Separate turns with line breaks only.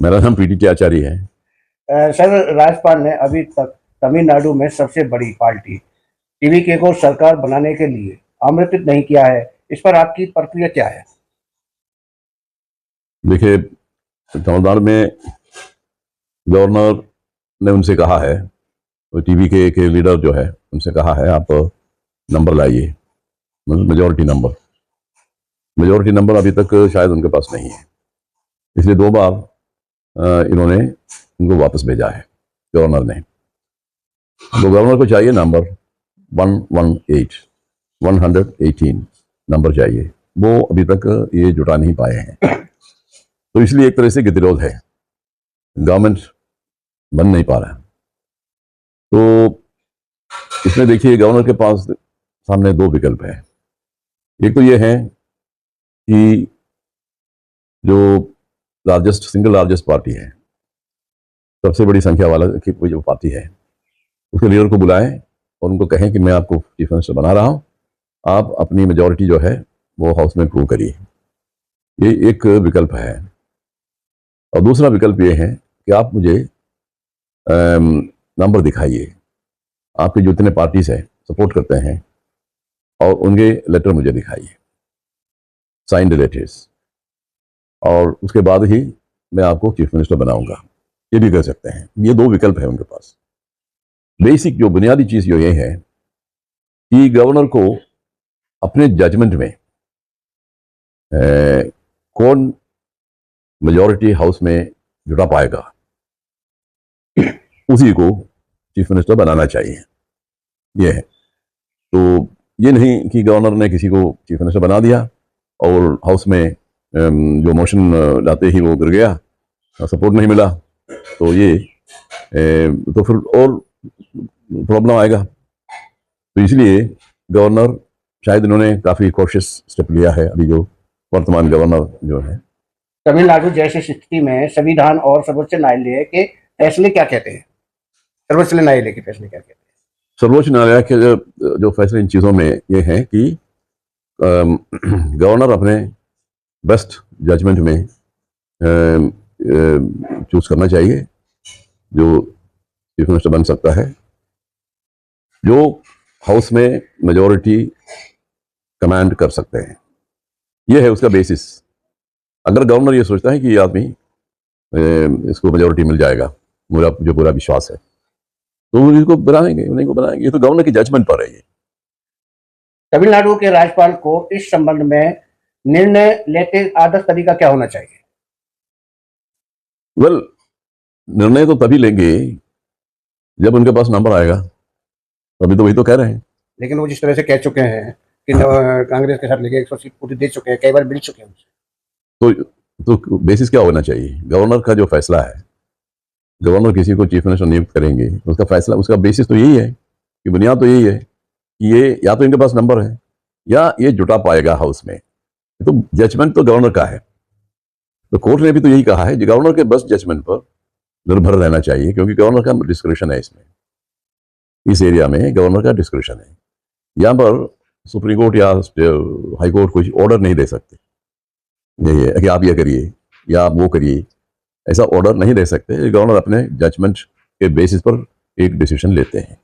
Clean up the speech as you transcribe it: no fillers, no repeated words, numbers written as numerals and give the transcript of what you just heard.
मेरा नाम पीटी आचार्य है।
सर, राज्यपाल ने अभी तक तमिलनाडु में सबसे बड़ी पार्टी टीवीके को सरकार बनाने के लिए आमंत्रित नहीं किया है। इस पर आपकी प्रतिक्रिया क्या है?
देखिए, तमिलनाडु में गवर्नर ने उनसे कहा है, तो टीवीके के लीडर जो है उनसे कहा है आप नंबर लाइए, मतलब मेजोरिटी नंबर अभी तक शायद उनके पास नहीं है, इसलिए 2 बार इन्होंने उनको वापस भेजा है गवर्नर ने। तो गवर्नर को चाहिए नंबर 118 नंबर चाहिए, वो अभी तक ये जुटा नहीं पाए हैं। तो इसलिए एक तरह से गतिरोध है, गवर्नमेंट बन नहीं पा रहा है। तो इसमें देखिए, गवर्नर के पास सामने 2 विकल्प है। एक तो ये है कि जो सिंगल लार्जेस्ट पार्टी है, सबसे बड़ी संख्या वाला की जो पार्टी है, उसके लीडर को बुलाएं और उनको कहें कि मैं आपको चीफ मिनिस्टर बना रहा हूं, आप अपनी मेजॉरिटी जो है वो हाउस में प्रूव करिए। ये एक विकल्प है। और दूसरा विकल्प ये है कि आप मुझे नंबर दिखाइए, आपके जो इतने पार्टीज है सपोर्ट करते हैं, और उनके लेटर मुझे दिखाइए, साइंड लेटर्स, और उसके बाद ही मैं आपको चीफ मिनिस्टर बनाऊंगा। ये भी कर सकते हैं। ये 2 विकल्प है उनके पास। बेसिक जो बुनियादी चीज जो ये है कि गवर्नर को अपने जजमेंट में कौन मेजॉरिटी हाउस में जुटा पाएगा, उसी को चीफ मिनिस्टर बनाना चाहिए। ये है। तो ये नहीं कि गवर्नर ने किसी को चीफ मिनिस्टर बना दिया और हाउस में जो मोशन लाते ही वो गिर गया, सपोर्ट नहीं मिला, तो ये तो फिर और प्रॉब्लम आएगा। तो इसलिए गवर्नर, शायद इन्होंने काफी कॉशियस स्टेप लिया है अभी जो वर्तमान गवर्नर जो है।
तमिलनाडु जैसी स्थिति में संविधान और सर्वोच्च न्यायालय के फैसले क्या कहते हैं? सर्वोच्च न्यायालय के फैसले क्या कहते हैं?
सर्वोच्च न्यायालय के जो फैसले इन चीजों में ये है कि गवर्नर अपने बेस्ट जजमेंट में चूज करना चाहिए जो चीफ मिनिस्टर बन सकता है, जो हाउस में मेजॉरिटी कमांड कर सकते हैं। यह है उसका बेसिस। अगर गवर्नर ये सोचता है कि ये आदमी इसको मेजॉरिटी मिल जाएगा, मुझे जो पूरा विश्वास है, तो वो इसको बनाएंगे, उन्हीं को बनाएंगे। ये तो गवर्नर की जजमेंट पर है। ये
तमिलनाडु के राज्यपाल को इस संबंध में निर्णय लेते आदर्श तरीका क्या होना चाहिए?
वेल, निर्णय तो तभी लेंगे जब उनके पास नंबर आएगा। अभी तो वही तो कह रहे हैं।
लेकिन वो जिस तरह से कह चुके हैं कि कांग्रेस के साथ लेके 100 सीट पूरी दे चुके हैं, कई बार मिल चुके हैं उनसे।
तो बेसिस क्या होना चाहिए? गवर्नर का जो फैसला है, गवर्नर किसी को चीफ मिनिस्टर नियुक्त करेंगे, उसका फैसला, उसका बेसिस तो यही है कि बुनियाद तो यही है कि ये या तो इनके पास नंबर है या ये जुटा पाएगा हाउस में। तो जजमेंट तो गवर्नर का है। तो कोर्ट ने भी तो यही कहा है कि गवर्नर के बस जजमेंट पर निर्भर रहना चाहिए, क्योंकि गवर्नर का डिस्क्रिप्शन है इसमें। इस एरिया में गवर्नर का डिस्क्रिप्शन है। यहाँ पर सुप्रीम कोर्ट या हाई कोर्ट कुछ ऑर्डर नहीं दे सकते, यही है कि आप ये करिए या आप वो करिए, ऐसा ऑर्डर नहीं दे सकते। गवर्नर अपने जजमेंट के बेसिस पर एक डिसीजन लेते हैं।